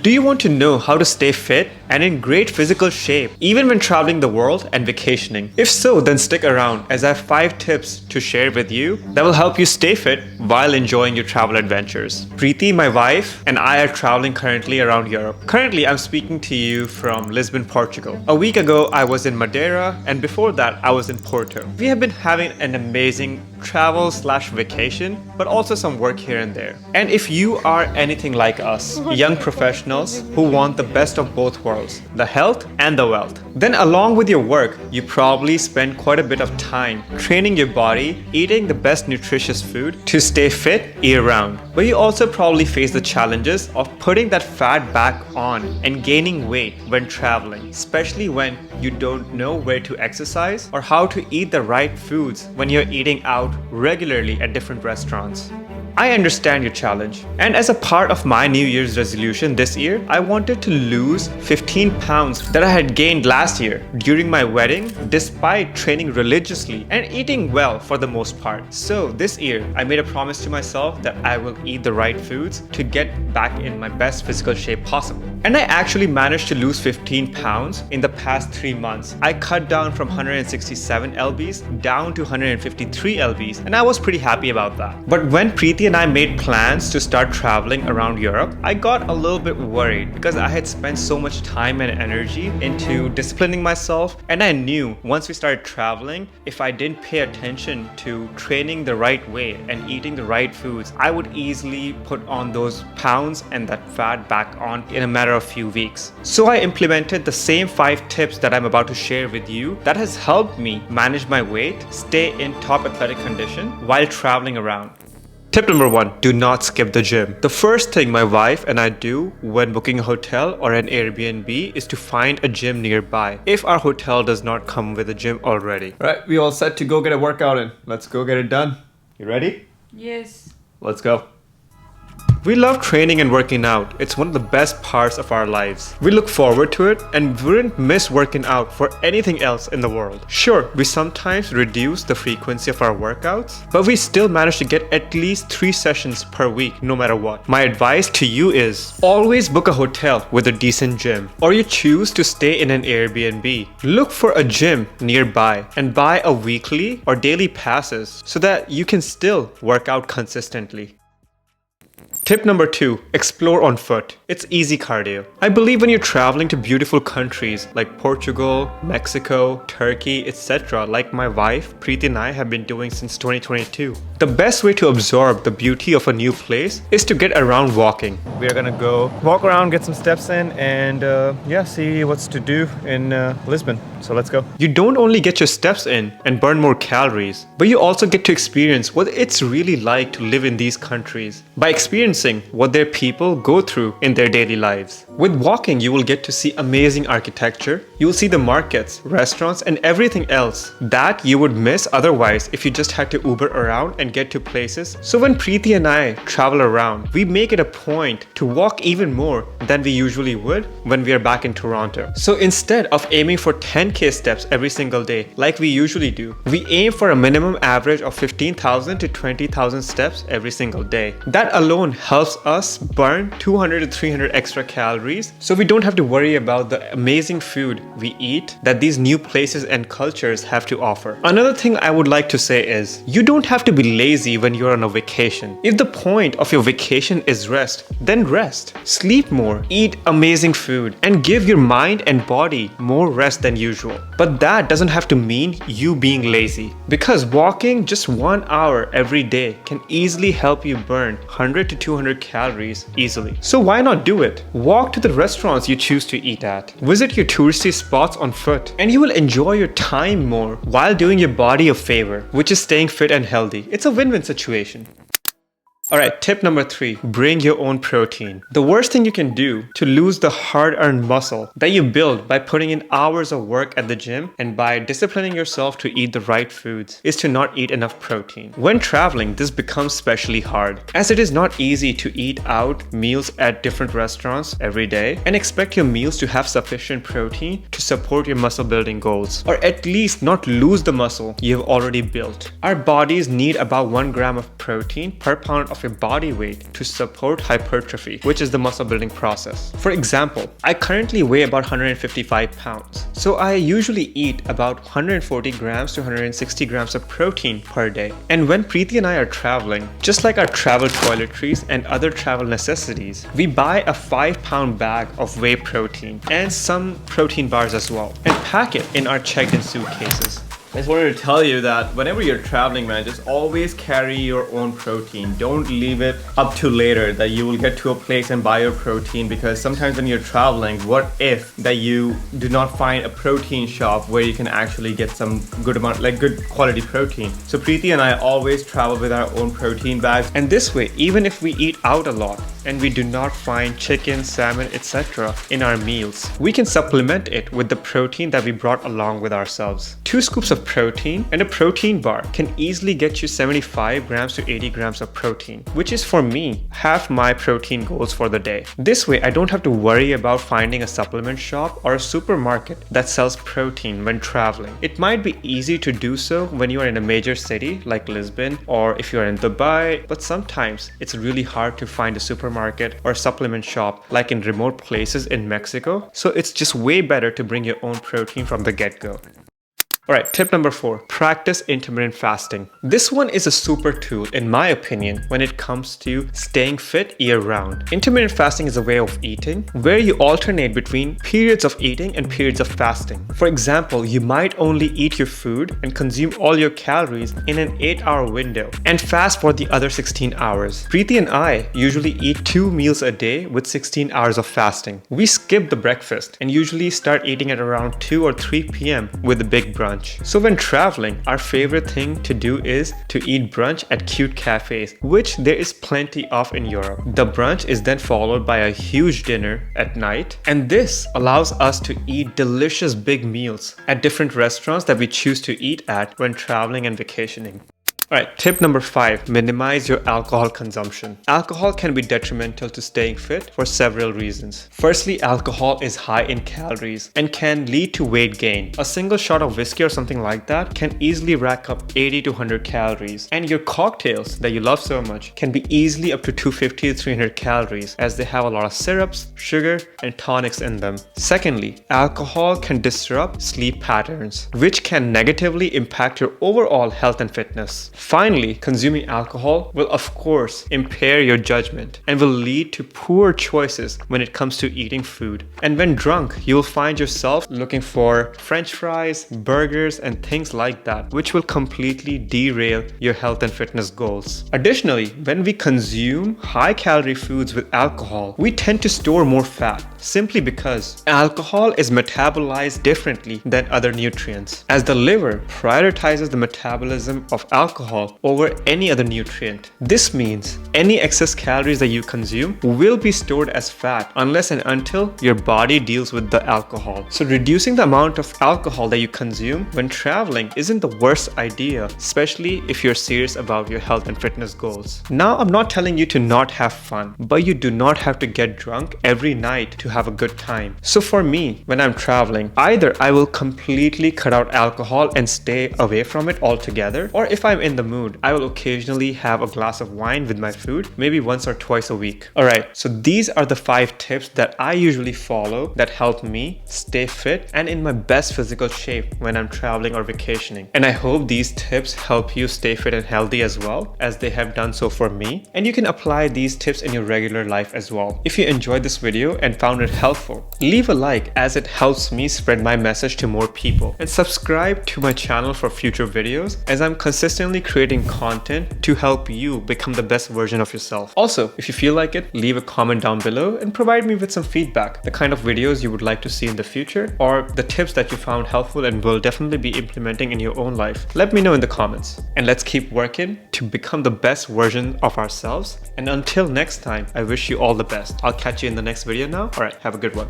Do you want to know how to stay fit and in great physical shape even when traveling the world and vacationing? If so, then stick around as I have 5 tips to share with you that will help you stay fit while enjoying your travel adventures. Preeti, my wife, and I are traveling currently around Europe. Currently, I'm speaking to you from Lisbon, Portugal. A week ago, I was in Madeira, and before that, I was in Porto. We have been having an amazing travel/vacation, but also some work here and there. And if you are anything like us, young professionals who want the best of both worlds, the health and the wealth, then along with your work, you probably spend quite a bit of time training your body, eating the best nutritious food to stay fit year-round. But you also probably face the challenges of putting that fat back on and gaining weight when traveling, especially when you don't know where to exercise or how to eat the right foods when you're eating out regularly at different restaurants. I understand your challenge, and as a part of my New Year's resolution this year, I wanted to lose 15 pounds that I had gained last year during my wedding despite training religiously and eating well for the most part. So this year, I made a promise to myself that I will eat the right foods to get back in my best physical shape possible. And I actually managed to lose 15 pounds in the past 3 months. I cut down from 167 lbs down to 153 lbs, and I was pretty happy about that. But when Preeti and I made plans to start traveling around Europe, I got a little bit worried because I had spent so much time and energy into disciplining myself, and I knew once we started traveling, if I didn't pay attention to training the right way and eating the right foods, I would easily put on those pounds and that fat back on in a matter of few weeks. So I implemented the same 5 tips that I'm about to share with you that has helped me manage my weight, stay in top athletic condition while traveling around. Tip number 1, do not skip the gym. The first thing my wife and I do when booking a hotel or an Airbnb is to find a gym nearby if our hotel does not come with a gym already. Right, we all set to go get a workout in. Let's go get it done. You ready? Yes. Let's go. We love training and working out. It's one of the best parts of our lives. We look forward to it and wouldn't miss working out for anything else in the world. Sure, we sometimes reduce the frequency of our workouts, but we still manage to get at least 3 sessions per week no matter what. My advice to you is always book a hotel with a decent gym, or you choose to stay in an Airbnb. Look for a gym nearby and buy a weekly or daily passes so that you can still work out consistently. Tip number 2, explore on foot. It's easy cardio. I believe when you're traveling to beautiful countries like Portugal, Mexico, Turkey, etc., like my wife, Preeti and I have been doing since 2022, the best way to absorb the beauty of a new place is to get around walking. We are gonna go walk around, get some steps in, and see what's to do in Lisbon. So let's go. You don't only get your steps in and burn more calories, but you also get to experience what it's really like to live in these countries by experiencing what their people go through in their daily lives. With walking, you will get to see amazing architecture. You will see the markets, restaurants, and everything else that you would miss otherwise if you just had to Uber around and get to places. So when Preeti and I travel around, we make it a point to walk even more than we usually would when we are back in Toronto. So instead of aiming for 10k steps every single day like we usually do, we aim for a minimum average of 15,000 to 20,000 steps every single day. That alone helps us burn 200 to 300 extra calories, so we don't have to worry about the amazing food we eat that these new places and cultures have to offer. Another thing I would like to say is, you don't have to be lazy when you're on a vacation. If the point of your vacation is rest, then rest. Sleep more, eat amazing food, and give your mind and body more rest than usual. But that doesn't have to mean you being lazy, because walking just 1 hour every day can easily help you burn 100 to 200 calories easily. So why not do it? Walk to the restaurants you choose to eat at. Visit your touristy spots on foot, and you will enjoy your time more while doing your body a favor, which is staying fit and healthy. It's a win-win situation. Alright, tip number 3, bring your own protein. The worst thing you can do to lose the hard-earned muscle that you build by putting in hours of work at the gym and by disciplining yourself to eat the right foods is to not eat enough protein. When traveling, this becomes especially hard, as it is not easy to eat out meals at different restaurants every day and expect your meals to have sufficient protein to support your muscle building goals, or at least not lose the muscle you have already built. Our bodies need about 1 gram of protein per pound of of your body weight to support hypertrophy, which is the muscle building process. For example, I currently weigh about 155 pounds. So I usually eat about 140 grams to 160 grams of protein per day. And when Preeti and I are traveling, just like our travel toiletries and other travel necessities, we buy a 5-pound bag of whey protein and some protein bars as well, and pack it in our checked-in suitcases. I just wanted to tell you that whenever you're traveling, man, just always carry your own protein. Don't leave it up to later that you will get to a place and buy your protein, because sometimes when you're traveling, what if that you do not find a protein shop where you can actually get some good quality protein. So Preeti and I always travel with our own protein bags, and this way, even if we eat out a lot and we do not find chicken, salmon, etc. in our meals, we can supplement it with the protein that we brought along with ourselves. 2 scoops of protein and a protein bar can easily get you 75 grams to 80 grams of protein, which is for me half my protein goals for the day. This way I don't have to worry about finding a supplement shop or a supermarket that sells protein when traveling. It might be easy to do so when you are in a major city like Lisbon or if you are in Dubai, but sometimes it's really hard to find a supermarket or a supplement shop like in remote places in Mexico. So it's just way better to bring your own protein from the get-go. Alright, tip number 4, practice intermittent fasting. This one is a super tool in my opinion when it comes to staying fit year-round. Intermittent fasting is a way of eating where you alternate between periods of eating and periods of fasting. For example, you might only eat your food and consume all your calories in an 8-hour window and fast for the other 16 hours. Preeti and I usually eat 2 meals a day with 16 hours of fasting. We skip the breakfast and usually start eating at around 2 or 3 p.m. with a big brunch. So when traveling, our favorite thing to do is to eat brunch at cute cafes, which there is plenty of in Europe. The brunch is then followed by a huge dinner at night, and this allows us to eat delicious big meals at different restaurants that we choose to eat at when traveling and vacationing. Alright, tip number 5, minimize your alcohol consumption. Alcohol can be detrimental to staying fit for several reasons. Firstly, alcohol is high in calories and can lead to weight gain. A single shot of whiskey or something like that can easily rack up 80 to 100 calories. And your cocktails that you love so much can be easily up to 250 to 300 calories as they have a lot of syrups, sugar, and tonics in them. Secondly, alcohol can disrupt sleep patterns, which can negatively impact your overall health and fitness. Finally, consuming alcohol will of course impair your judgment and will lead to poor choices when it comes to eating food. And when drunk, you will find yourself looking for French fries, burgers, and things like that, which will completely derail your health and fitness goals. Additionally, when we consume high-calorie foods with alcohol, we tend to store more fat simply because alcohol is metabolized differently than other nutrients, as the liver prioritizes the metabolism of alcohol over any other nutrient. This means any excess calories that you consume will be stored as fat unless and until your body deals with the alcohol. So reducing the amount of alcohol that you consume when traveling isn't the worst idea, especially if you're serious about your health and fitness goals. Now, I'm not telling you to not have fun, but you do not have to get drunk every night to have a good time. So for me, when I'm traveling, either I will completely cut out alcohol and stay away from it altogether, or if I'm in the mood, I will occasionally have a glass of wine with my food, maybe once or twice a week. Alright, so these are the 5 tips that I usually follow that help me stay fit and in my best physical shape when I'm traveling or vacationing. And I hope these tips help you stay fit and healthy as well, as they have done so for me. And you can apply these tips in your regular life as well. If you enjoyed this video and found it helpful, leave a like as it helps me spread my message to more people. And subscribe to my channel for future videos, as I'm consistently creating content to help you become the best version of yourself. Also, if you feel like it, leave a comment down below and provide me with some feedback, the kind of videos you would like to see in the future, or the tips that you found helpful and will definitely be implementing in your own life. Let me know in the comments. And let's keep working to become the best version of ourselves. And until next time, I wish you all the best. I'll catch you in the next video now. Alright, have a good one.